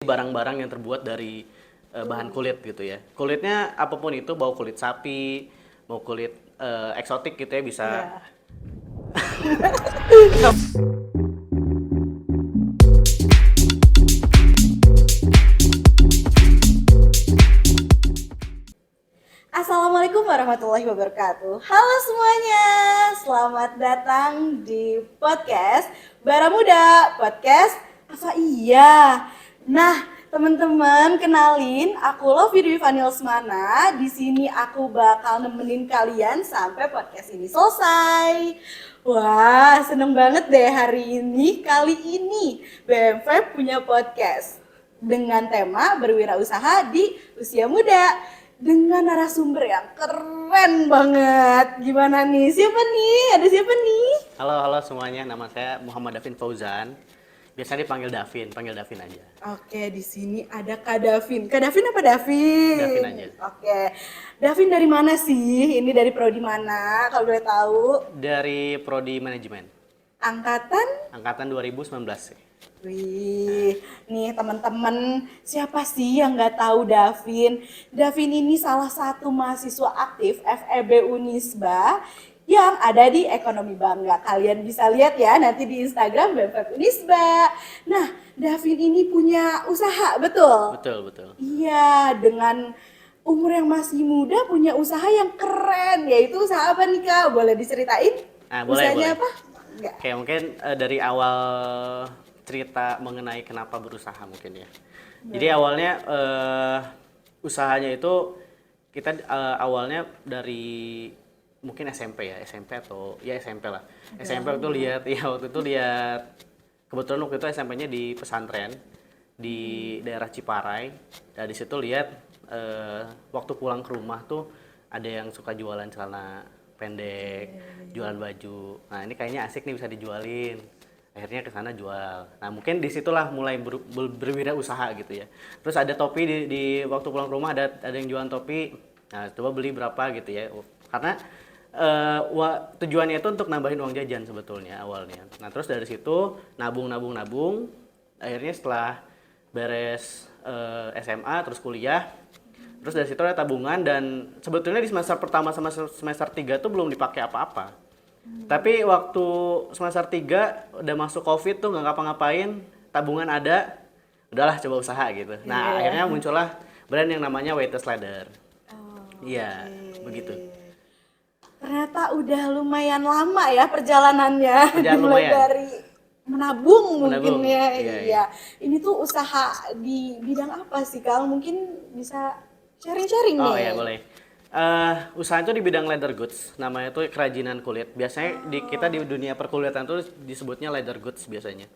barang-barang yang terbuat dari bahan kulit gitu ya. Kulitnya apapun itu, mau kulit sapi, mau kulit eksotik gitu ya bisa. Assalamualaikum warahmatullahi wabarakatuh. Halo semuanya, selamat datang di podcast Bara Muda. Podcast apa iya? Nah, teman-teman kenalin, aku Lovi Dwi Vanil Semana. Di sini aku bakal nemenin kalian sampai podcast ini selesai. Wah, seneng banget deh hari ini. Kali ini BMV punya podcast dengan tema berwirausaha di usia muda dengan narasumber yang keren banget. Gimana nih? Siapa nih? Ada siapa nih? Halo semuanya, nama saya Muhammad Davin Fauzan. Biasanya dipanggil Davin, panggil Davin aja. Oke, di sini ada Kak Davin. Kak Davin apa Davin? Davin aja. Oke. Davin dari mana sih? Ini dari prodi mana? Kalau boleh tahu. Dari Prodi Manajemen, Angkatan? angkatan 2019 sih. Wih, nih teman-teman, siapa sih yang nggak tahu Davin? Davin ini salah satu mahasiswa aktif FEB Unisba yang ada di Ekonomi Bangga. Kalian bisa lihat ya nanti di Instagram BMFEB Unisba. Nah, Davin ini punya usaha, betul? Betul. Iya, dengan umur yang masih muda punya usaha yang keren, yaitu usaha apa nih Kak? Boleh diceritain? Boleh. Usahanya apa? Enggak. Kayak mungkin dari awal cerita mengenai kenapa berusaha mungkin ya. Jadi awalnya usahanya itu kita awalnya dari mungkin SMP atau ya SMP lah. SMP itu lihat ya waktu itu lihat kebetulan waktu itu SMP-nya di pesantren di daerah Ciparai. Dari situ lihat waktu pulang ke rumah tuh ada yang suka jualan celana pendek, jualan baju. Nah ini kayaknya asik nih bisa dijualin. Akhirnya ke sana jual. Nah mungkin disitulah mulai berwirausaha gitu ya. Terus ada topi di waktu pulang ke rumah ada yang jualan topi. Nah coba beli berapa gitu ya. Karena tujuannya itu untuk nambahin uang jajan sebetulnya awalnya. Nah terus dari situ nabung. Akhirnya setelah beres SMA terus kuliah. Terus dari situ ada tabungan dan sebetulnya di semester pertama sama semester 3 tuh belum dipakai apa-apa. Tapi waktu semester 3 udah masuk Covid tuh nggak ngapa-ngapain, tabungan ada, udahlah coba usaha gitu. Nah, akhirnya muncullah brand yang namanya Weightless Leather. Iya, begitu. Ternyata udah lumayan lama ya perjalanannya. Perjalanan Dimulai lumayan. dari menabung mungkin ya. Iya. Iya. Ini tuh usaha di bidang apa sih Kal? Mungkin bisa sharing-sharing nih. Oh iya boleh. Usaha itu di bidang leather goods, namanya itu kerajinan kulit. Biasanya kita di dunia perkulitan itu disebutnya leather goods biasanya.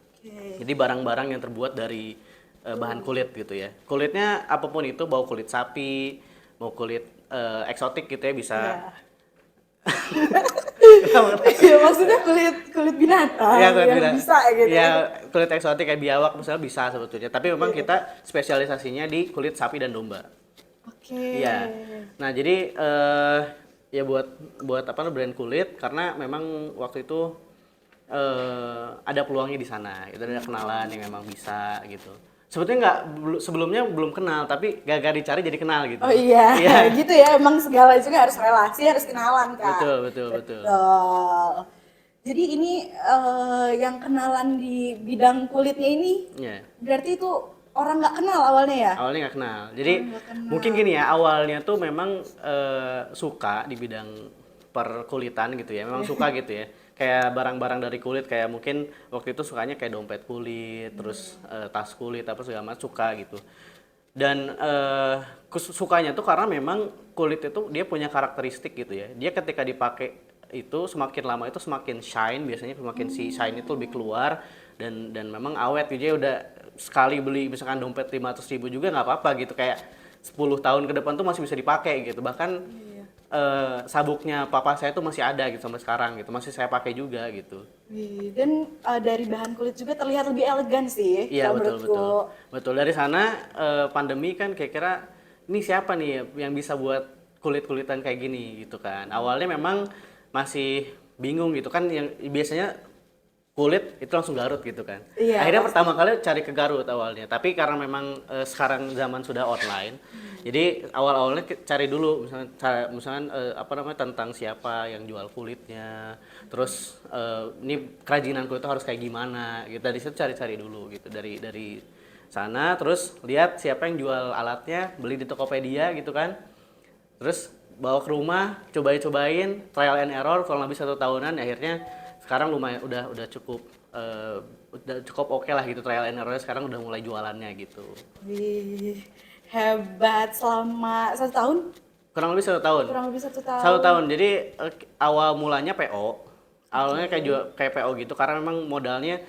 Jadi barang-barang yang terbuat dari bahan kulit gitu ya. Kulitnya apapun itu, mau kulit sapi, mau kulit eksotik gitu ya bisa. Iya, maksudnya kulit binatang Ya, kulit yang binatang. bisa gitu. Ya, kulit eksotik kayak biawak misalnya bisa sebetulnya. Tapi memang kita spesialisasinya di kulit sapi dan domba. Oke. Iya. Nah, jadi ya buat apa brand kulit karena memang waktu itu ada peluangnya di sana. Itu ada kenalan yang memang bisa gitu. Sebetulnya sebelumnya belum kenal, tapi gara-gara dicari jadi kenal gitu. Oh iya, gitu ya. Emang segala juga harus relasi, harus kenalan Kak. Betul. Jadi ini yang kenalan di bidang kulitnya ini, Iya. berarti itu orang nggak kenal awalnya ya? Awalnya nggak kenal. Jadi mungkin gini ya, awalnya tuh memang suka di bidang perkulitan gitu ya. Memang suka gitu ya. Kayak barang-barang dari kulit kayak mungkin waktu itu sukanya kayak dompet kulit, terus tas kulit apa segala macam suka gitu. Dan sukanya tuh karena memang kulit itu dia punya karakteristik gitu ya. Dia ketika dipakai itu semakin lama itu semakin shine, biasanya semakin si shine itu lebih keluar dan memang awet gitu ya. Udah sekali beli misalkan dompet 500.000 juga nggak apa-apa gitu, kayak 10 tahun ke depan tuh masih bisa dipakai gitu. Bahkan sabuknya papa saya tuh masih ada gitu sampai sekarang gitu, masih saya pakai juga gitu. Dan dari bahan kulit juga terlihat lebih elegan sih. Iya kalau menurutku. betul. Dari sana pandemi kan kira-kira ini siapa nih yang bisa buat kulit-kulitan kayak gini gitu kan. Awalnya memang masih bingung gitu kan, yang biasanya kulit itu langsung Garut gitu kan. Iya, Akhirnya pasti. pertama kali cari ke Garut awalnya, tapi karena memang sekarang zaman sudah online, jadi awal-awalnya cari dulu misalkan apa namanya tentang siapa yang jual kulitnya, terus ini kerajinan kulit itu harus kayak gimana gitu. Dari situ cari-cari dulu gitu dari sana, terus lihat siapa yang jual alatnya, beli di Tokopedia gitu kan. Terus bawa ke rumah, cobain, trial and error kurang lebih 1 tahunan, akhirnya sekarang lumayan udah cukup oke lah gitu trial and errornya, sekarang udah mulai jualannya gitu. Wih, hebat selama 1 tahun? Kurang lebih 1 tahun. Kurang lebih 1 tahun. 1 tahun. Jadi awal mulanya PO. Awalnya kayak PO gitu karena memang modalnya.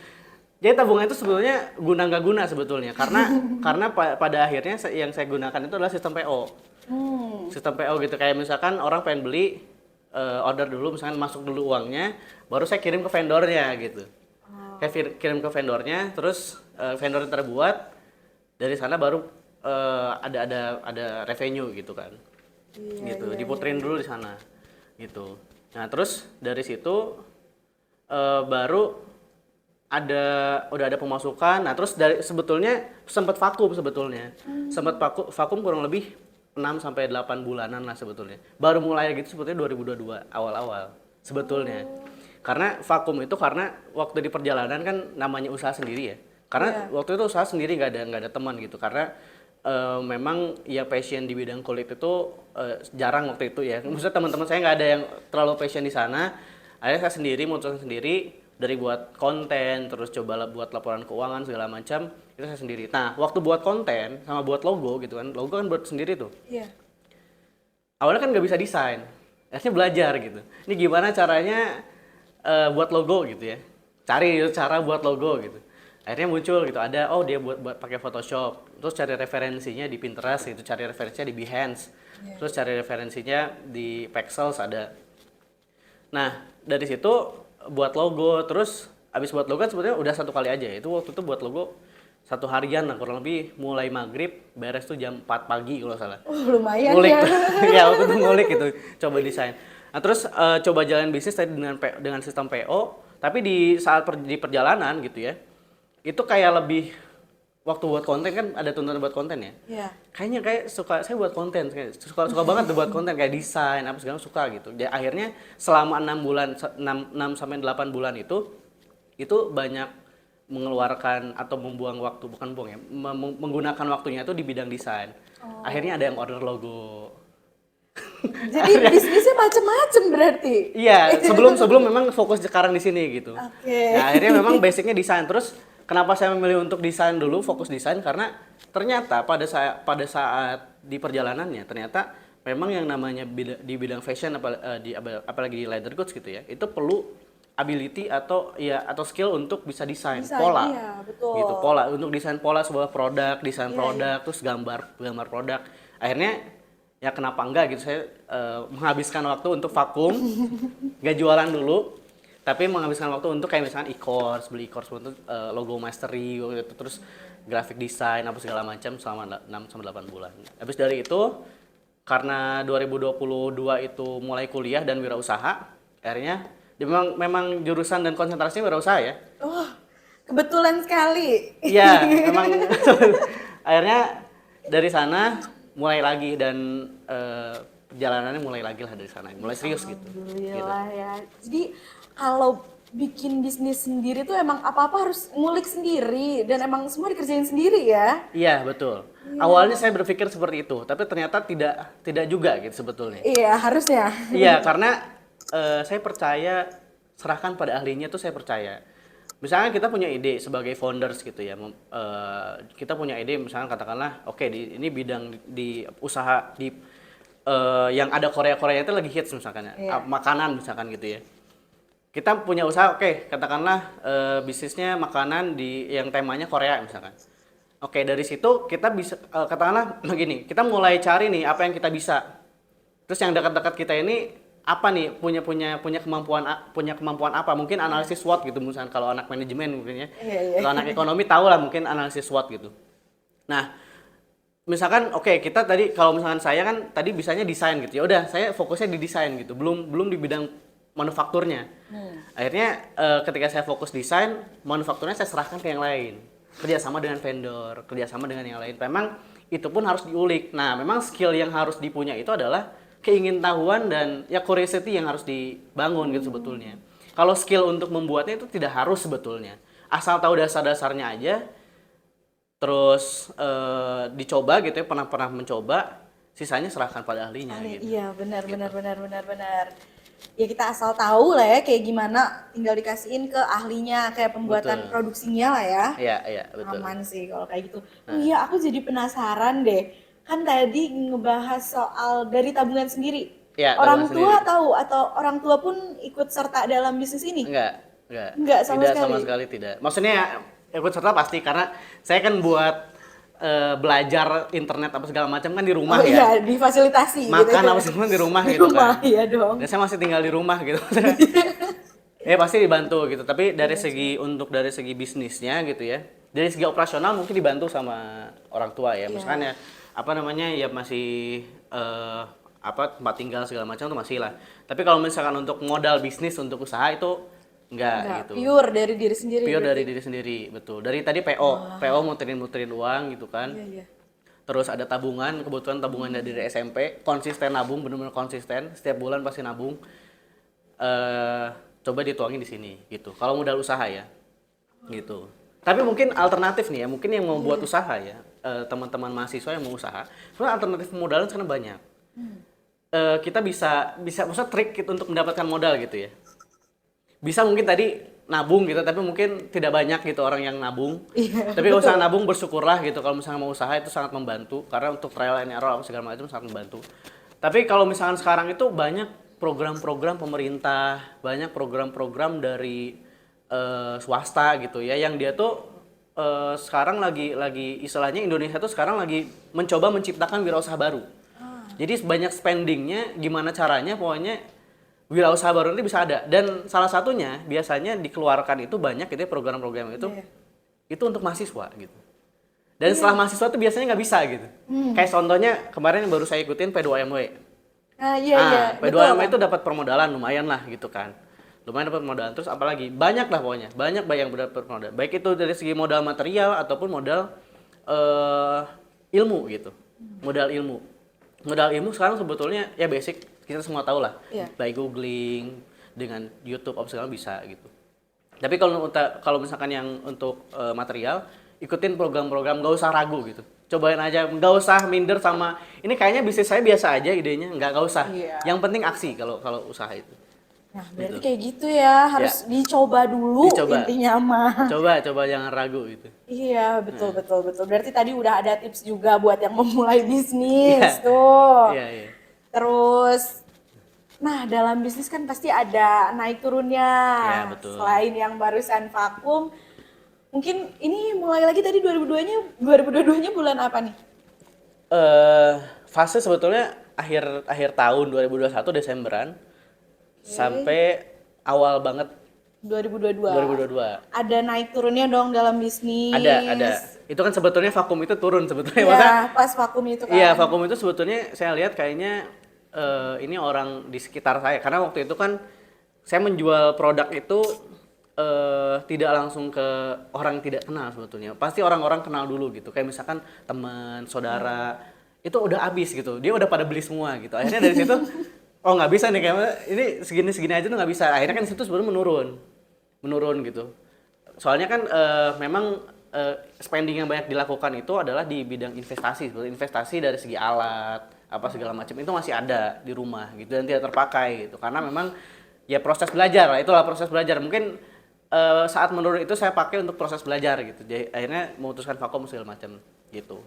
Jadi tabungan itu sebetulnya guna nggak guna sebetulnya karena pada akhirnya yang saya gunakan itu adalah sistem PO. Sistem PO gitu, kayak misalkan orang pengen beli order dulu, misalkan masuk dulu uangnya, baru saya kirim ke vendornya gitu. Kayak kirim ke vendornya, terus vendornya terbuat, dari sana baru ada revenue gitu kan. Gitu, diputerin dulu di sana gitu. Nah, terus dari situ baru udah ada pemasukan. Nah, terus sebetulnya sempat vakum sebetulnya. Sempat vakum kurang lebih 6 sampai 8 bulanan lah sebetulnya. Baru mulai gitu sebetulnya 2022 awal-awal sebetulnya. Karena vakum itu karena waktu di perjalanan kan namanya usaha sendiri ya. Karena waktu itu usaha sendiri nggak ada teman gitu. Karena memang ya passion di bidang kulit itu jarang waktu itu ya. Maksudnya teman-teman saya nggak ada yang terlalu passion di sana. Akhirnya saya sendiri memutuskan sendiri dari buat konten, terus coba buat laporan keuangan segala macam, itu saya sendiri. Nah, waktu buat konten sama buat logo gitu kan, logo kan buat sendiri tuh. Iya. Awalnya kan nggak bisa desain, akhirnya belajar gitu. Ini gimana caranya buat logo gitu ya, cari cara buat logo gitu. Akhirnya muncul gitu, ada dia buat pakai Photoshop, terus cari referensinya di Pinterest gitu, cari referensinya di Behance, terus cari referensinya di Pexels ada. Nah, dari situ buat logo, terus abis buat logo kan sebenarnya udah 1 kali aja. Itu waktu itu buat logo 1 harian lah, kurang lebih mulai maghrib, beres tuh jam 4 pagi kalau salah. Lumayan Ngulik ya. ya waktu itu ngulik gitu, coba desain. Nah, terus coba jalan bisnis tadi dengan sistem PO, tapi di saat di perjalanan gitu ya, itu kayak lebih waktu buat konten kan ada tuntutan buat konten ya. Iya. Kayaknya saya buat konten, suka banget tuh buat konten kayak desain apa segala suka gitu. Jadi akhirnya selama 6 sampai 8 bulan itu banyak mengeluarkan atau membuang waktu, bukan buang ya, menggunakan waktunya itu di bidang desain. Akhirnya ada yang order logo. Jadi bisnisnya macam-macam berarti. Iya, sebelum memang fokus sekarang di sini gitu. Oke. Nah, akhirnya memang basicnya desain. Terus kenapa saya memilih untuk desain dulu, fokus desain, karena ternyata pada saat di perjalanannya ternyata memang yang namanya di bidang fashion apalagi di leather goods gitu ya, itu perlu ability atau skill untuk bisa desain pola. Iya, betul. Gitu, pola untuk desain pola sebuah produk, desain produk, terus gambar produk. Akhirnya ya kenapa enggak gitu, saya menghabiskan waktu untuk vakum, nggak jualan dulu, tapi menghabiskan waktu untuk kayak misalkan beli e-course untuk logo mastery gitu, terus graphic design apa segala macam selama 6 sampai 8 bulan. Habis dari itu karena 2022 itu mulai kuliah dan wirausaha, akhirnya memang jurusan dan konsentrasinya wirausaha ya. Oh, kebetulan sekali. Iya, memang akhirnya dari sana mulai lagi dan perjalanannya mulai lagi lah dari sana, mulai serius gitu. Alhamdulillah ya. Jadi kalau bikin bisnis sendiri tuh emang apa-apa harus ngulik sendiri dan emang semua dikerjain sendiri ya. Iya, betul. Awalnya saya berpikir seperti itu, tapi ternyata tidak juga gitu sebetulnya. Iya, harusnya. Iya, karena saya percaya serahkan pada ahlinya tuh, saya percaya. Misalnya kita punya ide sebagai founders gitu ya, kita punya ide misalnya katakanlah, oke, ini bidang di usaha di yang ada Korea itu lagi hits misalkan ya, makanan misalkan gitu ya. Kita punya usaha, oke, katakanlah bisnisnya makanan yang temanya Korea misalkan. Oke, dari situ kita bisa katakanlah begini, kita mulai cari nih apa yang kita bisa. Terus yang dekat-dekat kita ini apa nih, punya kemampuan apa? Mungkin analisis SWOT gitu misalkan, kalau anak manajemen mungkin ya. Kalau anak ekonomi tahu lah mungkin analisis SWOT gitu. Nah, misalkan kita tadi, kalau misalkan saya kan tadi bisanya desain gitu. Ya udah, saya fokusnya di desain gitu. Belum di bidang manufakturnya. Akhirnya ketika saya fokus desain, manufakturnya saya serahkan ke yang lain. Kerjasama dengan vendor, kerjasama dengan yang lain. Memang itu pun harus diulik. Nah, memang skill yang harus dipunya itu adalah keingintahuan dan ya curiosity yang harus dibangun gitu sebetulnya. Kalau skill untuk membuatnya itu tidak harus sebetulnya. Asal tahu dasar-dasarnya aja, terus dicoba gitu ya, pernah mencoba, sisanya serahkan pada ahlinya gitu. Iya, benar. Ya kita asal tahu lah ya kayak gimana, tinggal dikasihin ke ahlinya, kayak pembuatan Betul. produksinya lah ya. Iya, betul. Aman sih kalau kayak gitu. Oh iya, aku jadi penasaran deh. Kan tadi ngebahas soal dari tabungan sendiri. Iya, Orang tabungan tua sendiri. tahu atau orang tua pun ikut serta dalam bisnis ini? Enggak. Enggak sama Tidak sekali. sama sekali tidak. Maksudnya ikut serta pasti karena saya kan buat belajar internet apa segala macam kan di rumah Oh ya. iya, difasilitasi gitu Makan ya. apa semua di rumah Di gitu rumah, kan. iya dong. Dan saya masih tinggal di rumah gitu. Ya pasti dibantu gitu. Tapi dari segi bisnisnya gitu ya. Dari segi operasional mungkin dibantu sama orang tua ya. Misalkan ya apa namanya ya masih tempat tinggal segala macam tuh masih lah. Tapi kalau misalkan untuk modal bisnis untuk usaha itu enggak gitu. Pure dari diri sendiri. Pure berarti. dari diri sendiri, betul. Dari tadi PO muterin uang gitu kan. Iya. Terus ada tabungan, kebetulan tabungan dari SMP, konsisten nabung, benar-benar konsisten, setiap bulan pasti nabung. Coba dituangin di sini gitu. Kalau modal usaha ya, gitu. Tapi mungkin alternatif nih ya, mungkin yang mau buat usaha ya, teman-teman mahasiswa yang mau usaha, sebenarnya alternatif modalnya sekarang banyak. Kita bisa maksudnya trik gitu untuk mendapatkan modal gitu ya. Bisa mungkin tadi nabung gitu, tapi mungkin tidak banyak gitu orang yang nabung. Iya, Tapi kalau misalnya nabung bersyukurlah gitu, kalau misalnya mau usaha itu sangat membantu karena untuk trial and error apa segala macam sangat membantu. Tapi kalau misalnya sekarang itu banyak program-program pemerintah, banyak program-program dari swasta gitu ya, yang dia tuh sekarang lagi istilahnya Indonesia tuh sekarang lagi mencoba menciptakan wirausaha baru. Jadi banyak spendingnya, gimana caranya pokoknya wirausaha baru ini bisa ada. Dan salah satunya biasanya dikeluarkan itu banyak gitu ya program-program itu. Itu untuk mahasiswa gitu. Dan setelah mahasiswa tuh biasanya nggak bisa gitu. Kayak contohnya kemarin yang baru saya ikutin P2MW. Iya. P2MW itu dapat permodalan lumayan lah gitu kan. Lumayan dapat permodalan. Terus apalagi banyak lah pokoknya. Banyak yang dapat permodalan. Baik itu dari segi modal material ataupun modal ilmu gitu. Modal ilmu. Modal ilmu sekarang sebetulnya ya basic kita semua tahu lah. By googling dengan YouTube apa segala bisa gitu. Tapi kalau misalkan yang untuk material, ikutin program-program, nggak usah ragu gitu. Cobain aja, nggak usah minder sama ini kayaknya bisnis saya biasa aja idenya, nggak usah. Yang penting aksi kalau usaha itu. Nah, berarti kayak gitu ya, harus dicoba dulu intinya mah. Coba jangan ragu gitu. Iya, betul. Berarti tadi udah ada tips juga buat yang memulai bisnis tuh. Iya. Terus, nah dalam bisnis kan pasti ada naik turunnya. Iya, betul. Selain yang barusan vakum, mungkin ini mulai lagi tadi 2022-nya bulan apa nih? Fase sebetulnya akhir tahun 2021 Desemberan sampai awal banget 2022. Ada naik turunnya dong dalam bisnis. Ada. Itu kan sebetulnya vakum itu turun sebetulnya. Iya, pas vakum itu kan. Iya, vakum itu sebetulnya saya lihat kayaknya ini orang di sekitar saya. Karena waktu itu kan saya menjual produk itu tidak langsung ke orang yang tidak kenal sebetulnya. Pasti orang-orang kenal dulu gitu. Kayak misalkan teman, saudara, itu udah habis gitu. Dia udah pada beli semua gitu. Akhirnya dari situ, oh nggak bisa nih kayak ini segini aja tuh nggak bisa. Akhirnya kan di situ sebenarnya menurun gitu. Soalnya kan memang spending yang banyak dilakukan itu adalah di bidang investasi, seperti investasi dari segi alat apa segala macam itu masih ada di rumah gitu dan tidak terpakai gitu karena memang ya proses belajar lah, itulah proses belajar. Mungkin saat menurun itu saya pakai untuk proses belajar gitu, jadi akhirnya memutuskan vakum segala macam gitu.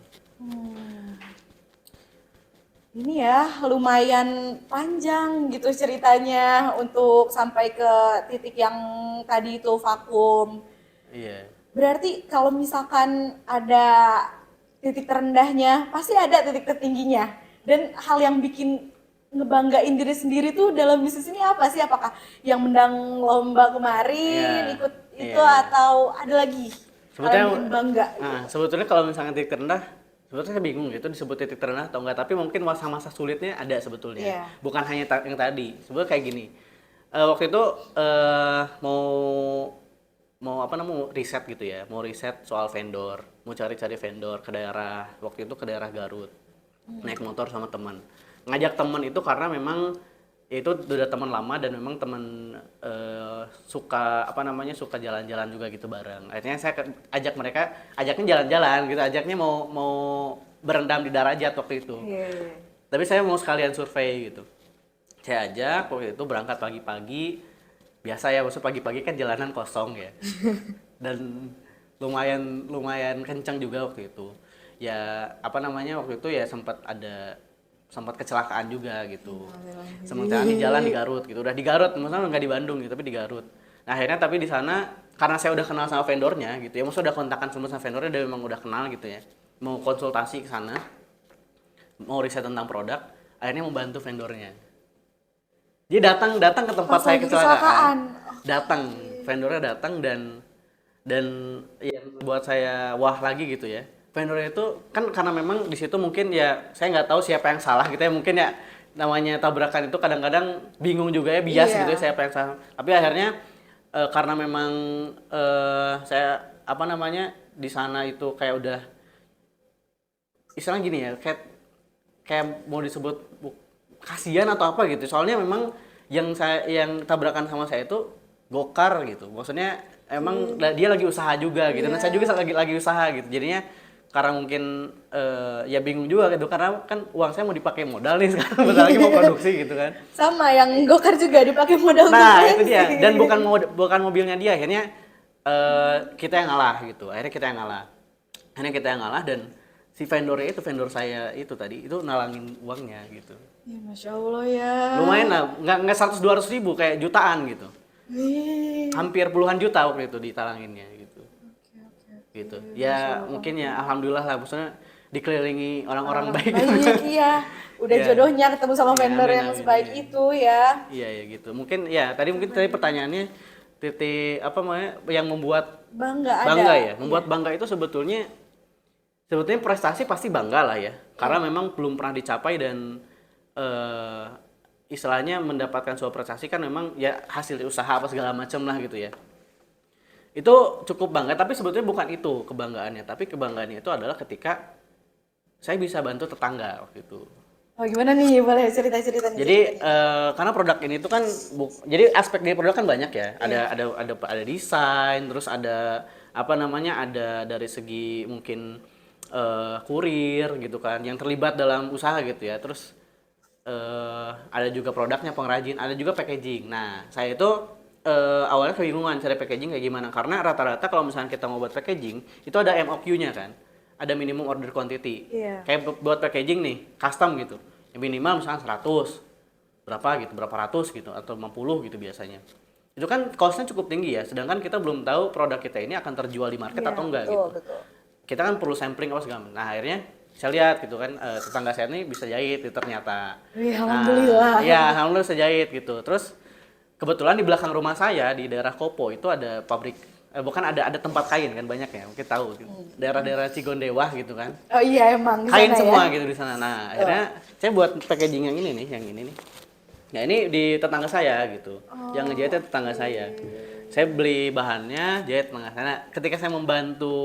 Ini ya lumayan panjang gitu ceritanya untuk sampai ke titik yang tadi itu vakum. Iya. Berarti kalau misalkan ada titik terendahnya, pasti ada titik tertingginya. Dan hal yang bikin ngebanggain diri sendiri tuh dalam bisnis ini apa sih? Apakah yang menang lomba kemarin, ikut itu atau ada lagi hal yang bikin bangga? Sebetulnya kalau misalnya titik terendah, sebetulnya saya bingung gitu disebut titik terendah atau enggak. Tapi mungkin masa-masa sulitnya ada sebetulnya. Bukan hanya yang tadi. Sebetulnya kayak gini. Waktu itu mau mau apa namanya, mau riset gitu ya, mau riset soal vendor, mau cari-cari vendor ke daerah, waktu itu ke daerah Garut, naik motor sama teman, ngajak teman itu karena memang itu udah teman lama dan memang teman suka apa namanya, suka jalan-jalan juga gitu bareng. Akhirnya saya ajak mereka, ajaknya jalan-jalan gitu, ajaknya mau mau berendam di Darajat waktu itu. Iya. Tapi saya mau sekalian survei gitu. Saya ajak waktu itu berangkat pagi-pagi. Biasa ya, maksud pagi-pagi kan jalanan kosong ya. Dan lumayan lumayan kencang juga waktu itu. Ya apa namanya, waktu itu ya sempat kecelakaan juga gitu. Sementara di jalan di Garut gitu. Udah di Garut, maksudnya nggak di Bandung gitu, tapi di Garut. Nah, akhirnya tapi di sana karena saya udah kenal sama vendornya gitu ya, maksudnya udah kontakkan semua sama vendornya, dan memang udah kenal gitu ya. Mau konsultasi ke sana, mau riset tentang produk, akhirnya mau bantu vendornya. Dia datang datang ke tempat Pas saya lagi kecelakaan, datang vendornya datang, dan yang buat saya wah lagi gitu ya, vendornya itu kan karena memang di situ mungkin ya saya nggak tahu siapa yang salah gitu ya, mungkin ya namanya tabrakan itu kadang-kadang bingung juga ya, bias Iya. gitu ya siapa yang salah, tapi akhirnya karena memang saya apa namanya di sana itu kayak udah istilahnya gini ya, kayak kayak mau disebut kasihan atau apa gitu, soalnya memang yang tabrakan sama saya itu gokar gitu, maksudnya emang dia lagi usaha juga gitu, dan saya juga lagi usaha gitu, jadinya karena mungkin ya bingung juga gitu, karena kan uang saya mau dipakai modal nih sekarang, bentar lagi mau produksi gitu kan. Sama yang gokar juga dipakai modal Nah untuk itu dia, bensin. dan bukan mobilnya dia, akhirnya kita yang ngalah gitu, akhirnya kita yang ngalah, dan si vendornya itu, vendor saya itu tadi itu nalangin uangnya gitu. Ya, Masya Allah ya. Lumayan lah, nggak 100-200 ribu, kayak jutaan gitu, Wih. hampir puluhan juta waktu itu ditalanginnya gitu. Gitu ya, mungkin ya alhamdulillah lah, maksudnya dikelilingi orang-orang baik. Baik, iya. Udah Ya. jodohnya ketemu sama Ya, vendor amin, yang amin, sebaik ya. itu ya. Iya ya gitu, mungkin ya mungkin tadi pertanyaannya titik apa namanya yang membuat Bangga ada. bangga ya, membuat Iya. bangga itu sebetulnya prestasi pasti bangga lah ya, karena memang belum pernah dicapai, dan eh, istilahnya mendapatkan sebuah prestasi kan memang ya hasil usaha apa segala macam lah gitu ya, itu cukup bangga. Tapi sebetulnya bukan itu kebanggaannya, tapi kebanggaannya itu adalah ketika saya bisa bantu tetangga waktu itu. Oh gimana nih? Boleh cerita-cerita nih. Jadi karena produk ini tuh kan jadi aspek dari produk kan banyak ya. Ada desain, terus ada apa namanya, ada dari segi mungkin kurir gitu kan yang terlibat dalam usaha gitu ya. Terus ada juga produknya, pengrajin, ada juga packaging. Nah, saya itu awalnya kebingungan cari packaging kayak gimana, karena rata-rata kalau misalnya kita mau buat packaging itu ada MOQ-nya kan. Ada minimum order quantity. Iya. Kayak buat packaging nih, custom gitu. Yang minimal misalnya 100, berapa gitu, berapa ratus gitu, atau 50 gitu biasanya. Itu kan cost-nya cukup tinggi ya, sedangkan kita belum tahu produk kita ini akan terjual di market Iya, atau enggak betul, gitu. betul. Kita kan perlu sampling apa segala. Nah, akhirnya saya lihat gitu kan, tetangga saya ini bisa jahit gitu ternyata. Wih, alhamdulillah. Nah, iya, alhamdulillah bisa jahit gitu. Terus kebetulan di belakang rumah saya di daerah Kopo itu ada pabrik, bukan, ada tempat kain kan, banyak ya, mungkin tahu gitu. Daerah-daerah Cigondewah gitu kan. Oh iya emang di Kain sana semua ya. gitu di sana. Nah, akhirnya saya buat packaging yang ini nih, yang ini nih. Nah, ini di tetangga saya gitu. Yang ngejahitnya tetangga saya. Saya beli bahannya, jahit tengah sana. Ketika saya membantu,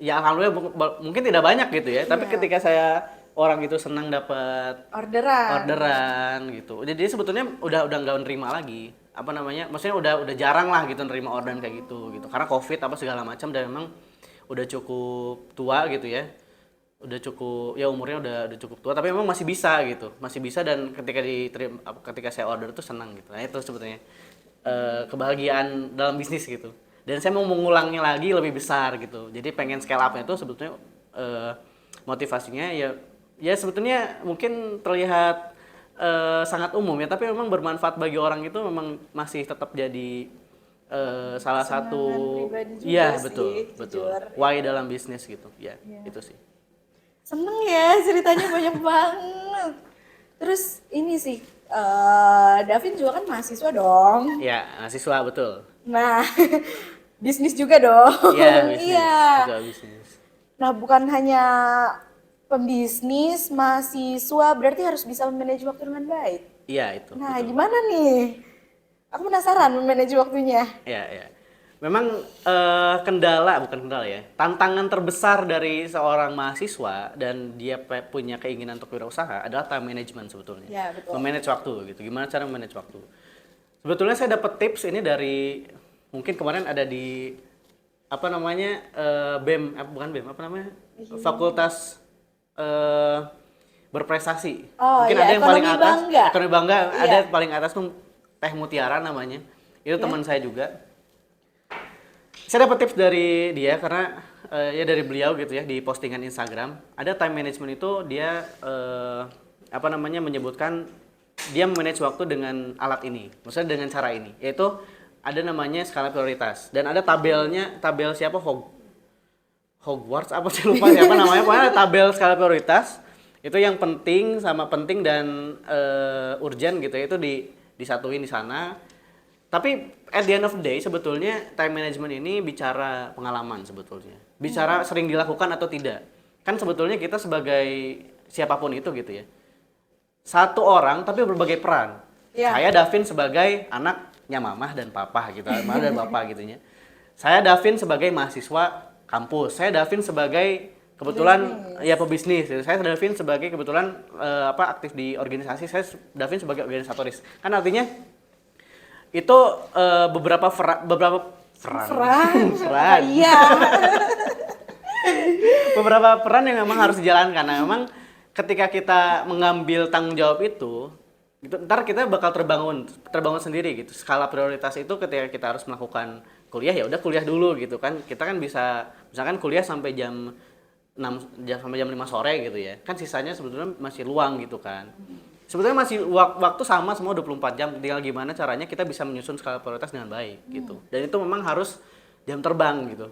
ya alhamdulillah mungkin tidak banyak gitu ya, tapi ketika saya orang itu senang dapat orderan gitu. Jadi sebetulnya udah nggak nerima lagi. Apa namanya? Maksudnya udah jarang lah gitu nerima orderan kayak gitu. Karena Covid apa segala macam, dan memang udah cukup tua gitu ya. Udah cukup ya, umurnya udah cukup tua, tapi memang masih bisa gitu. Masih bisa, dan ketika saya order tuh senang gitu. Nah, itu sebetulnya kebahagiaan dalam bisnis gitu. Dan saya mau mengulangnya lagi lebih besar gitu. Jadi pengen scale up-nya itu sebetulnya motivasinya ya sebetulnya mungkin terlihat sangat umum ya, tapi memang bermanfaat bagi orang itu memang masih tetap jadi salah satu, pribadi juga iya sih, betul jujur. why dalam bisnis gitu ya, itu sih. Seneng ya ceritanya banyak banget. Terus ini sih, Davin juga kan mahasiswa dong. Ya, mahasiswa betul. Nah, bisnis juga dong. Iya, bisnis. Iya. Juga bisnis. Nah, bukan hanya pembisnis, mahasiswa, berarti harus bisa memanage waktu dengan baik. Iya, itu. Nah, betul. gimana nih? Aku penasaran memanage waktunya. Ya, ya. Memang bukan kendala ya. Tantangan terbesar dari seorang mahasiswa dan dia punya keinginan untuk wirausaha adalah time management sebetulnya. Ya, betul. Memanage waktu gitu. Gimana cara memanage waktu? Sebetulnya saya dapat tips ini dari mungkin kemarin ada di apa namanya BEM, bukan BEM, apa namanya? Fakultas berprestasi. Oh, Mungkin iya, ada yang paling Ekonomi atas, Bangga. Ekonomi Bangga, Iya. ada yang paling atas tuh Teh Mutiara namanya. Itu teman saya juga. Saya dapat tips dari dia karena ya dari beliau gitu ya di postingan Instagram. Ada time management itu dia apa namanya menyebutkan dia manage waktu dengan alat ini. Maksudnya dengan cara ini, yaitu ada namanya skala prioritas dan ada tabel siapa Hogwarts apa sih lupa siapa namanya. Pokoknya ada tabel skala prioritas. Itu yang penting sama penting dan urgent gitu ya, itu disatuin di sana. Tapi at the end of the day sebetulnya time management ini bicara pengalaman sebetulnya. Bicara sering dilakukan atau tidak. Kan sebetulnya kita sebagai siapapun itu gitu ya. Satu orang tapi berbagai peran. Iya. Saya Davin sebagai anaknya mamah dan papa gitu, mama dan bapak gitunya. Saya Davin sebagai mahasiswa kampus. Saya Davin sebagai kebetulan ya pebisnis. Saya Davin sebagai kebetulan aktif di organisasi. Saya Davin sebagai organisatoris. Kan artinya itu beberapa peran Iya. beberapa peran yang memang harus dijalankan. Nah, memang ketika kita mengambil tanggung jawab itu ntar kita bakal terbangun sendiri gitu. Skala prioritas itu ketika kita harus melakukan kuliah ya udah kuliah dulu gitu kan. Kita kan bisa misalkan kuliah sampai jam 5 sore gitu ya. Kan sisanya sebetulnya masih luang gitu kan. Sebetulnya masih waktu sama semua 24 jam, tinggal gimana caranya kita bisa menyusun skala prioritas dengan baik gitu. Dan itu memang harus jam terbang gitu.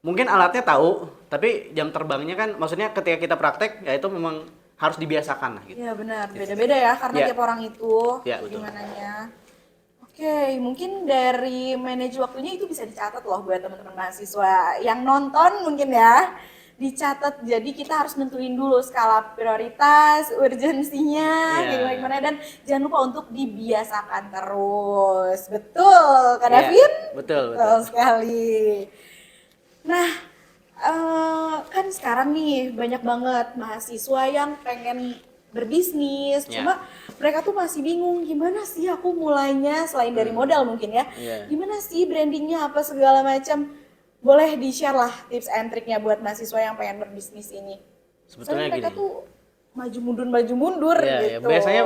Mungkin alatnya tahu, tapi jam terbangnya kan maksudnya ketika kita praktek ya itu memang harus dibiasakan lah gitu. Iya benar, beda-beda ya karena Ya. tiap orang itu Ya, betul. gimananya. Oke, mungkin dari manage waktunya itu bisa dicatat loh buat teman-teman mahasiswa yang nonton mungkin ya. Dicatat, jadi kita harus nentuin dulu skala prioritas, urgensinya, Iya. kayak gimana, dan jangan lupa untuk dibiasakan terus. Betul, Kak Iya, Davin? betul. Sekali. Nah, kan sekarang nih banyak banget mahasiswa yang pengen berbisnis, Ya. cuma mereka tuh masih bingung gimana sih aku mulainya selain dari modal mungkin ya. Iya. Gimana sih brandingnya apa segala macam. Boleh di-share lah tips and triknya buat mahasiswa yang pengen berbisnis ini. Sebetulnya Soalnya mereka gini. tuh maju mundur Iya, gitu. biasanya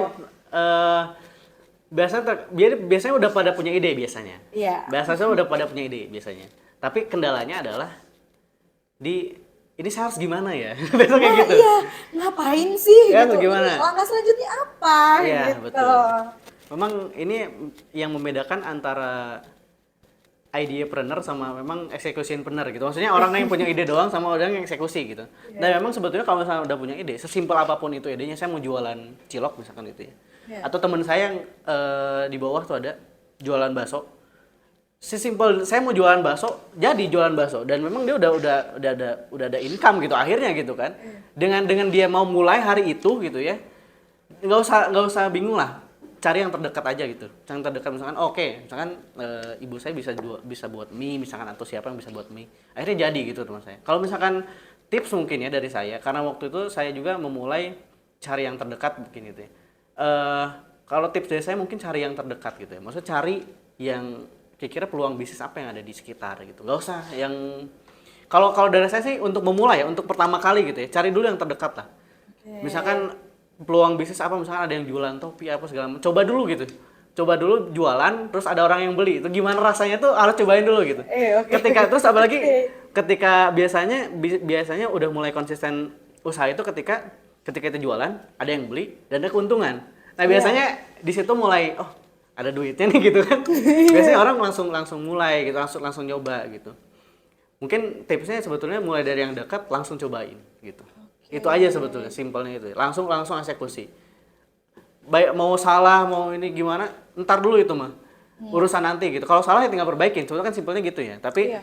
biasanya udah pada punya ide biasanya. Iya. Biasanya udah pada punya ide biasanya. Tapi kendalanya adalah ini saya harus gimana ya? Biasanya kayak gitu. Iya, ngapain sih Ya, gitu. gimana? Ini langkah selanjutnya apa Iya, gitu. betul. Memang ini yang membedakan antara ideapreneur sama memang executionpreneur gitu. Maksudnya orang yang punya ide doang sama orang yang eksekusi gitu. Dan memang sebetulnya kalau misalnya udah punya ide, sesimpel apapun itu idenya, saya mau jualan cilok misalkan itu ya. Iya. Atau teman saya yang di bawah tuh ada jualan bakso. Sesimpel saya mau jualan bakso, jadi jualan bakso dan memang dia udah ada income gitu akhirnya gitu kan. Dengan dia mau mulai hari itu gitu ya. Nggak usah bingung lah. Cari yang terdekat aja gitu. Yang terdekat misalkan misalkan ibu saya bisa buat mie misalkan atau siapa yang bisa buat mie. Akhirnya jadi gitu teman saya. Kalau misalkan tips mungkin ya dari saya karena waktu itu saya juga memulai cari yang terdekat mungkin gitu ya. Kalau tips dari saya mungkin cari yang terdekat gitu ya. Maksudnya cari yang kira-kira peluang bisnis apa yang ada di sekitar gitu. Nggak usah yang kalau dari saya sih untuk memulai ya, untuk pertama kali gitu ya, cari dulu yang terdekat lah. Misalkan peluang bisnis apa, misalkan ada yang jualan topi apa segala macam, coba dulu gitu. Coba dulu jualan, terus ada orang yang beli. Itu gimana rasanya tuh harus cobain dulu gitu. Ketika terus apalagi ketika biasanya udah mulai konsisten usaha itu ketika itu jualan, ada yang beli dan ada keuntungan. Nah, biasanya di situ mulai ada duitnya nih gitu kan. Biasanya orang langsung mulai gitu, langsung nyoba gitu. Mungkin tipsnya sebetulnya mulai dari yang dekat langsung cobain gitu. Itu aja sebetulnya, simpelnya itu. Langsung eksekusi. Baik mau salah, mau ini gimana, ntar dulu itu mah. Urusan nanti gitu. Kalau salah ya tinggal perbaikin. Sebetulnya kan simpelnya gitu ya. Tapi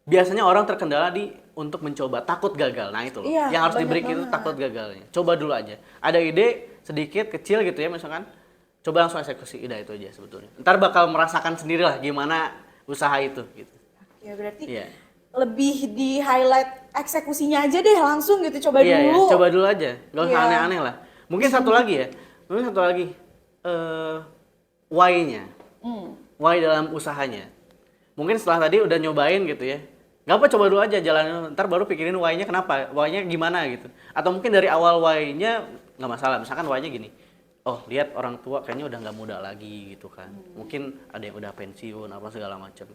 biasanya orang terkendala untuk mencoba, takut gagal. Nah itu loh. Iya, yang harus banyak diberi itu banget. takut gagalnya. Coba dulu aja. Ada ide sedikit kecil gitu ya misalkan. coba langsung eksekusi, udah itu aja sebetulnya. Ntar bakal merasakan sendirilah gimana usaha itu gitu. Ya berarti Iya. lebih di highlight eksekusinya aja deh langsung gitu, coba Iya, dulu. ya, coba dulu aja. Gak usah Iya. aneh-aneh lah. Mungkin satu lagi ya. Mungkin satu lagi why-nya. Why dalam usahanya. Mungkin setelah tadi udah nyobain gitu ya. Gak apa, coba dulu aja jalanin, ntar baru pikirin why-nya kenapa, why-nya gimana gitu. Atau mungkin dari awal why-nya nggak masalah, misalkan why-nya gini. Oh, lihat orang tua kayaknya udah nggak muda lagi gitu kan. Mungkin ada yang udah pensiun apa segala macam.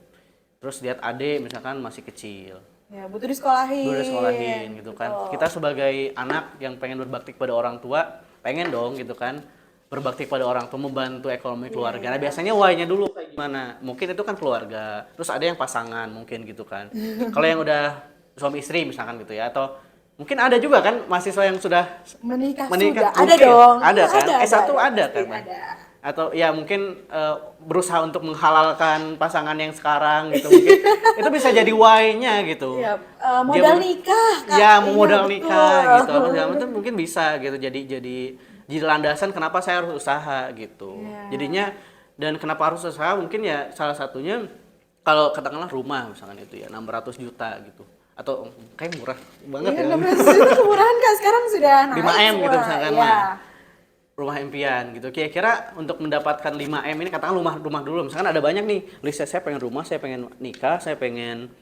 Terus lihat adik misalkan masih kecil. Ya, butuh disekolahin. Udah sekolahin gitu kan. Betul. Kita sebagai anak yang pengen berbakti kepada orang tua, pengen dong gitu kan berbakti kepada orang tua, membantu ekonomi keluarga. Nah, biasanya why-nya dulu kayak gimana? Mungkin itu kan keluarga. Terus ada yang pasangan mungkin gitu kan. Kalau yang udah suami istri misalkan gitu ya, atau mungkin ada juga kan mahasiswa yang sudah Menikah menikah. sudah. Ada Mungkin. dong. Ada Iya, kan? S1 ada pasti kan? ada. Atau ya mungkin berusaha untuk menghalalkan pasangan yang sekarang gitu mungkin. Itu bisa jadi why-nya gitu. Ya, modal nikah. Kak. Ya, Iya, modal betul. nikah gitu. Apa segala macam mungkin bisa gitu. Jadi landasan kenapa saya harus usaha gitu. Iya. Jadinya dan kenapa harus usaha mungkin ya salah satunya kalau katakanlah rumah misalkan itu ya 600 juta gitu. Atau kayak murah banget Iya, ya. 16 juta kemurahan Kak, sekarang sudah naik 5M gitu semua. misalkan Iya. mah. Rumah impian gitu. Kira-kira untuk mendapatkan 5M ini katakan rumah dulu. Misalkan ada banyak nih. Listnya saya pengen rumah, saya pengen nikah, saya pengen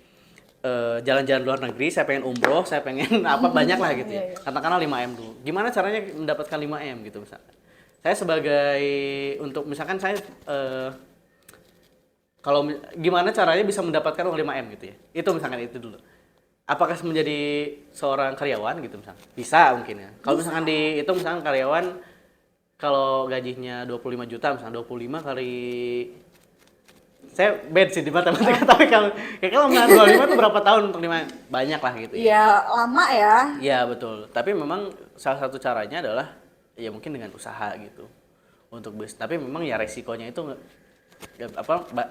jalan-jalan luar negeri, saya pengen umroh, saya pengen apa banyak lah gitu ya. Katakanlah 5M dulu. Gimana caranya mendapatkan 5M gitu misalkan. Saya sebagai untuk misalkan saya kalau gimana caranya bisa mendapatkan uang 5M gitu ya. Itu misalkan itu dulu. Apakah menjadi seorang karyawan gitu misalkan? Bisa mungkin ya. Kalau misalkan dihitung misalkan karyawan kalau gajinya 25 juta misalnya 25 kali saya bad sih di matematika tapi kalau misalnya 25 itu berapa tahun untuk 5 banyak lah gitu ya. Iya, lama ya. Iya betul. Tapi memang salah satu caranya adalah ya mungkin dengan usaha gitu untuk bisnis. Tapi memang ya resikonya itu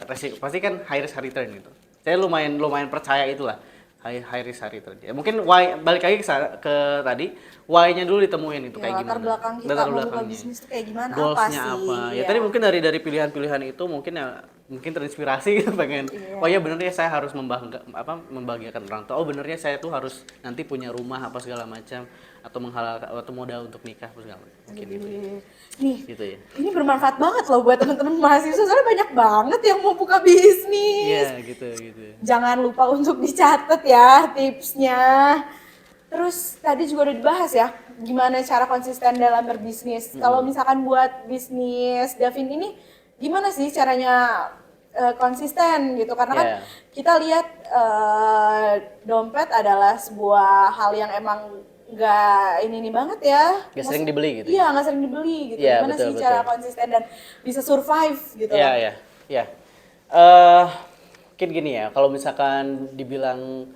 resiko pasti kan high risk high return gitu. Saya lumayan percaya itulah high risk high return. Ya, mungkin why balik lagi ke tadi why-nya dulu ditemuin itu Ya, kayak gimana. latar belakang kita Latar mau buka belakangnya. bisnis itu kayak gimana, apa Goals-nya sih? apa? Ya Iya. tadi mungkin dari pilihan-pilihan itu mungkin terinspirasi gitu pengen. Iya. Oh ya bener ya saya harus membahagiakan orang tua. Oh bener ya saya tuh harus nanti punya rumah apa segala macam atau menghalalkan atau modal untuk nikah apa segala macam. Mungkin gitu. Nih, Gitu ya. ini bermanfaat banget loh buat teman-teman mahasiswa, soalnya banyak banget yang mau buka bisnis. Iya, gitu. Jangan lupa untuk dicatat ya tipsnya. Terus tadi juga udah dibahas ya, gimana cara konsisten dalam berbisnis. Kalau misalkan buat bisnis Davin ini, gimana sih caranya konsisten gitu? Karena kan Yeah. kita lihat dompet adalah sebuah hal yang emang nggak ini banget ya. Nggak sering dibeli gitu. Iya, nggak sering dibeli gitu. Iya, Gimana betul, sih cara betul. konsisten dan bisa survive gitu? Iya. Mungkin gini ya, kalau misalkan dibilang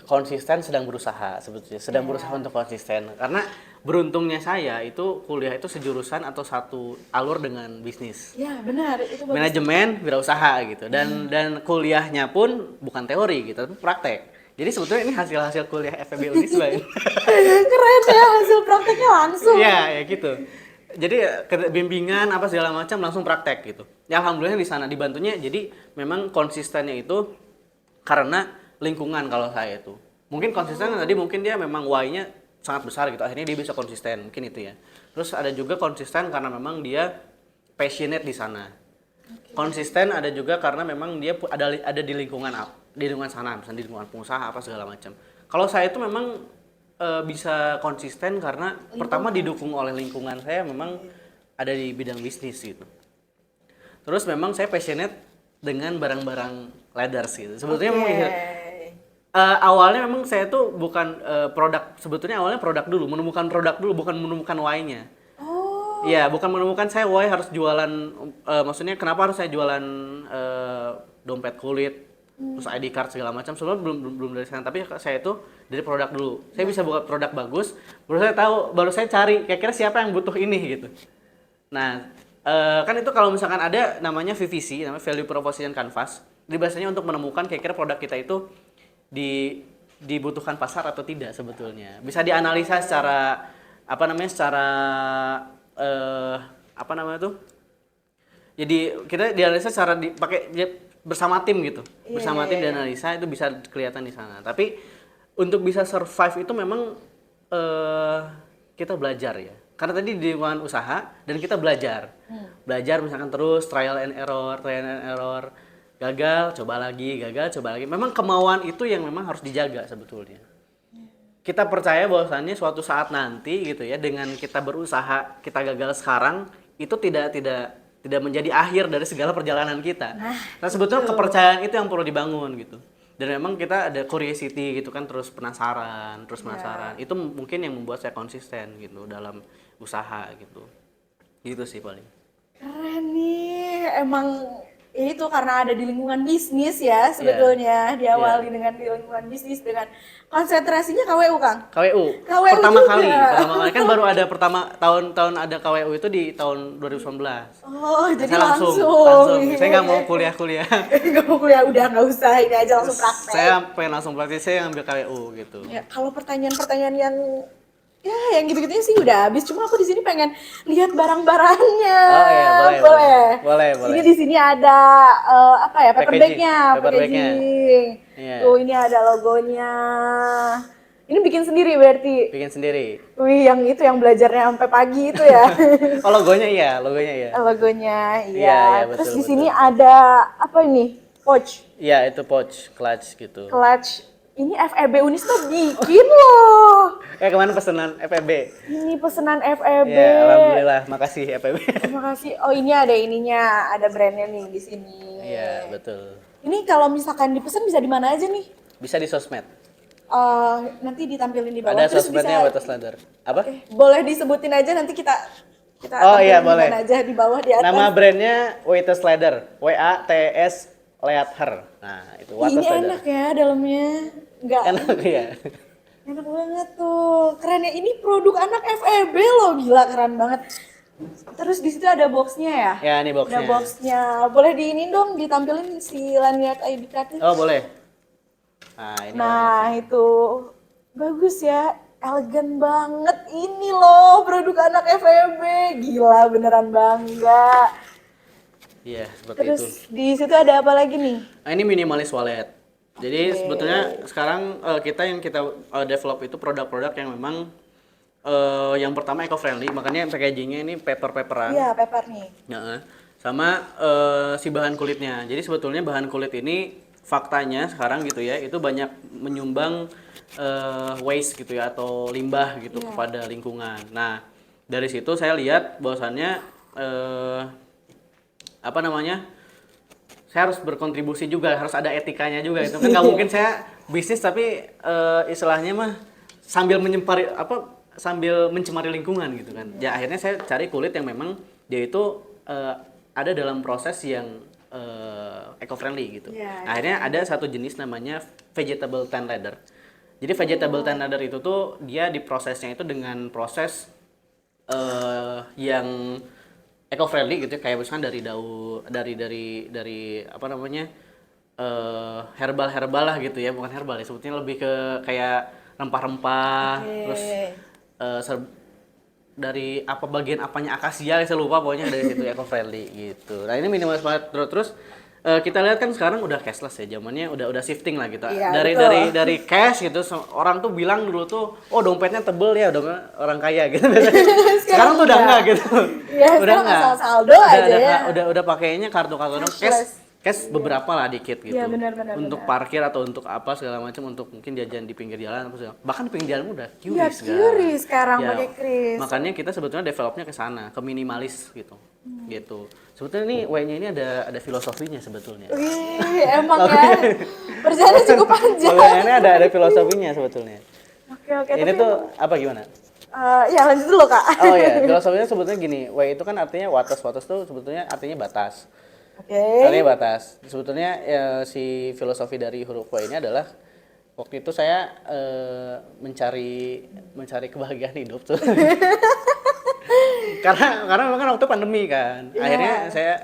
konsisten sedang berusaha sebetulnya, sedang berusaha untuk konsisten. Karena beruntungnya saya itu kuliah itu sejurusan atau satu alur dengan bisnis. Iya, benar. Itu bagus. Manajemen wirausaha gitu. Dan kuliahnya pun bukan teori gitu, tapi praktek. Jadi sebetulnya ini hasil kuliah FEB Unisba. Keren ya, hasil prakteknya langsung. Iya, ya gitu. Jadi bimbingan apa segala macam langsung praktek gitu. Ya alhamdulillah di sana dibantunya. Jadi memang konsistennya itu karena lingkungan kalau saya itu. Mungkin konsisten tadi mungkin dia memang why-nya sangat besar gitu. Akhirnya dia bisa konsisten, mungkin itu ya. Terus ada juga konsisten karena memang dia passionate di sana. Konsisten ada juga karena memang dia ada di lingkungan sana, misalnya di lingkungan pengusaha apa segala macam. Kalau saya itu memang bisa konsisten karena pertama didukung oleh lingkungan saya memang ada di bidang bisnis gitu. Terus memang saya passionate dengan barang-barang leathers gitu. Sebetulnya memang awalnya memang saya tuh bukan produk, sebetulnya awalnya produk dulu, menemukan produk dulu, bukan menemukan why-nya. Oh. Iya, bukan menemukan saya why harus jualan, maksudnya kenapa harus saya jualan dompet kulit, terus ID card segala macam. Sebelumnya belum dari sana, tapi saya itu dari produk dulu. Saya bisa buat produk bagus, baru saya cari kira-kira siapa yang butuh ini gitu. Nah, kan itu kalau misalkan ada namanya VPC, namanya Value Proposition Canvas. Jadi biasanya untuk menemukan kira-kira produk kita itu dibutuhkan pasar atau tidak sebetulnya. Bisa dianalisa secara apa namanya tuh? Jadi kita dianalisa secara pakai bersama tim gitu. Bersama tim dianalisa itu bisa kelihatan di sana. Tapi untuk bisa survive itu memang kita belajar ya. Karena tadi di lingkungan usaha dan kita belajar. Belajar misalkan terus trial and error. Gagal, coba lagi. Memang kemauan itu yang memang harus dijaga sebetulnya. Kita percaya bahwasannya suatu saat nanti gitu ya, dengan kita berusaha, kita gagal sekarang, itu tidak menjadi akhir dari segala perjalanan kita. Nah, sebetulnya kepercayaan itu yang perlu dibangun gitu. Dan memang kita ada curiosity gitu kan, terus penasaran. Itu mungkin yang membuat saya konsisten gitu dalam usaha gitu. Gitu sih paling. Keren nih, emang itu karena ada di lingkungan bisnis ya sebetulnya. Diawali dengan di lingkungan bisnis dengan konsentrasinya KWU, Kang. KWU. KWU pertama juga. kali kan baru ada tahun ada KWU itu di tahun 2019. Oh, jadi Saya langsung. Saya nggak mau kuliah. Nggak mau kuliah, udah nggak usah, ini aja langsung praktek. Saya pengen langsung praktek, saya ngambil KWU gitu. Ya, kalau pertanyaan-pertanyaan yang yang gitu-gitunya sih udah habis. Cuma aku di sini pengen lihat barang-barangnya. Oh iya, boleh. Ini di sini ada apa ya, paper bag-nya, packaging. Iya. Tuh, ini ada logonya. Ini bikin sendiri berarti. Bikin sendiri. Wih, yang itu yang belajarnya sampai pagi itu ya. Oh, logonya iya. Logonya, iya. Iya, betul, Terus di sini ada apa ini? Pouch. Iya, itu pouch, clutch gitu. Clutch. Ini FEB Unis tuh bikin loh. Kemana pesanan FEB? Ini pesanan FEB. Ya, alhamdulillah, makasih FEB. Terima kasih. Oh, ini ada ininya, ada brandnya nih di sini. Iya, betul. Ini kalau misalkan dipesan bisa di mana aja nih? Bisa di sosmed. Nanti ditampilin di bawah. Ada Terus sosmednya bisa, Watas Ladder. Apa? boleh disebutin aja, nanti kita Oh iya, tampilin boleh. di mana aja, di bawah, di atas. Nama brandnya Watas Ladder. WATS Leather. Nah, itu Watas Ini Ladder. enak ya dalamnya. Enggak. Enak ya. Enak banget tuh. Keren ya, ini produk anak FEB loh, gila keren banget. Terus di situ ada boxnya ya? Ya, ini boxnya. Ada boxnya. Boleh diinin dong, ditampilin si Lanyard ID card-nya. Oh, boleh. Nah, ini. Nah, itu bagus ya. Elegan banget ini loh produk anak FEB. Gila, beneran bangga. Iya, seperti Terus itu. di situ ada apa lagi nih? Nah, ini minimalis wallet. Jadi sebetulnya sekarang kita develop itu produk-produk yang memang yang pertama eco-friendly, makanya packagingnya ini paper-paperan. Iya, paper nih. Ya, sama si bahan kulitnya. Jadi sebetulnya bahan kulit ini faktanya sekarang gitu ya, itu banyak menyumbang waste gitu ya, atau limbah gitu kepada lingkungan. Nah, dari situ saya lihat bahwasannya saya harus berkontribusi juga, harus ada etikanya juga. Itu kan nggak mungkin saya bisnis tapi istilahnya mah sambil mencemari lingkungan gitu kan. Ya akhirnya saya cari kulit yang memang dia itu ada dalam proses yang eco-friendly gitu. Akhirnya ada satu jenis namanya vegetable tan leather. Jadi vegetable tan leather itu tuh dia diprosesnya itu dengan proses yang eco-friendly gitu, kayak misalkan dari daun dari apa namanya herbal lah gitu ya, bukan herbal ya, sebetulnya lebih ke kayak rempah-rempah, terus dari apa bagian apanya akasia saya lupa, pokoknya dari situ eco-friendly gitu. Nah ini minimalis banget. Terus kita lihat kan sekarang udah cashless ya, zamannya udah shifting lah gitu. Iya, dari cash gitu, orang tuh bilang dulu tuh, oh dompetnya tebel ya, udah orang kaya gitu. Sekarang tuh udah enggak gitu. Ya, Udah enggak. asal saldo aja ya. Udah pakainya kartu cash beberapa lah dikit gitu. Iya, benar. Untuk parkir atau untuk apa segala macam, untuk mungkin jajan di pinggir jalan apa segala. Bahkan di pinggir jalan udah Iya, QRIS QRIS sekarang Ya, pakai kris. makanya kita sebetulnya developnya ke sana, ke minimalis gitu. Gitu. Sebetulnya nih W-nya ini ada filosofinya sebetulnya. Wih, emang ya. Perjalanan cukup panjang. W-nya ini ada filosofinya sebetulnya. Oke, Ini tapi tuh apa gimana? ya lanjut dulu, Kak. Oh ya, filosofinya sebetulnya gini, W itu kan artinya watas tuh sebetulnya artinya batas. Oke. Artinya batas. Sebetulnya si filosofi dari huruf W ini adalah waktu itu saya mencari kebahagiaan hidup tuh. karena memang kan waktu pandemi kan. Akhirnya saya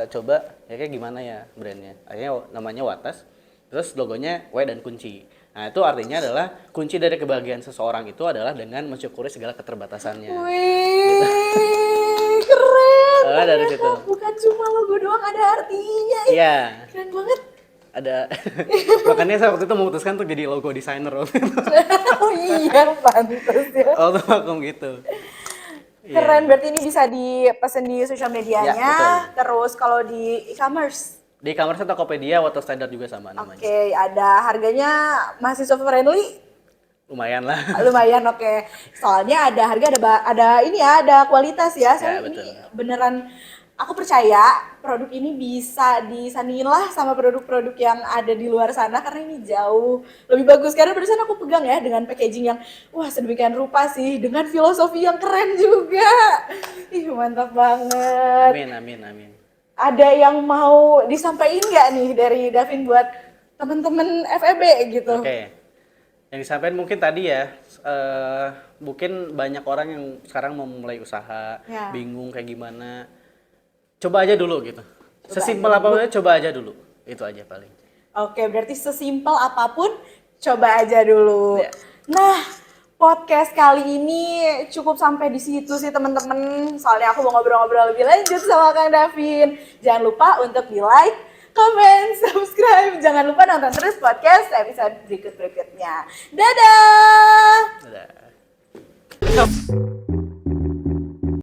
coba ya kayak gimana ya brandnya. Akhirnya namanya Watas. Terus logonya W dan kunci. Nah, itu artinya adalah kunci dari kebahagiaan seseorang itu adalah dengan mensyukuri segala keterbatasannya. Wih, dari situ. Bukan cuma logo doang, ada artinya. Iya. Keren banget. Ada. Makanya saya waktu itu memutuskan untuk jadi logo designer waktu itu. Oh iya, pantas ya. Waktu vakum gitu. Iya. Keren, berarti ini bisa dipesan di sosial medianya. Ya, betul. Terus kalau di e-commerce. Di e-commerce Tokopedia, Water Standard juga sama namanya. Oke, ada harganya mahasiswa friendly. Lumayan lah. Lumayan, oke. Soalnya ada harga, ada ini ya, ada kualitas ya. Soalnya betul. ini beneran, aku percaya produk ini bisa disandingin lah sama produk-produk yang ada di luar sana karena ini jauh lebih bagus. Karena barusan aku pegang ya dengan packaging yang wah sedemikian rupa sih, dengan filosofi yang keren juga. Ih, mantap banget. Amin, amin, amin. Ada yang mau disampaikan nggak nih dari Davin buat temen-temen FEB gitu? Oke. Yang disampaikan mungkin tadi ya, mungkin banyak orang yang sekarang mau mulai usaha, Ya. bingung kayak gimana. Coba aja dulu gitu. Sesimpel aja apapun coba aja dulu. Itu aja paling. Oke, berarti sesimpel apapun coba aja dulu. Ya. Nah, podcast kali ini cukup sampai di situ sih teman-teman. Soalnya aku mau ngobrol-ngobrol lebih lanjut sama Kang Davin. Jangan lupa untuk di-like, comment, subscribe. Jangan lupa nonton terus podcast episode berikut-berikutnya. Dadah! Dadah.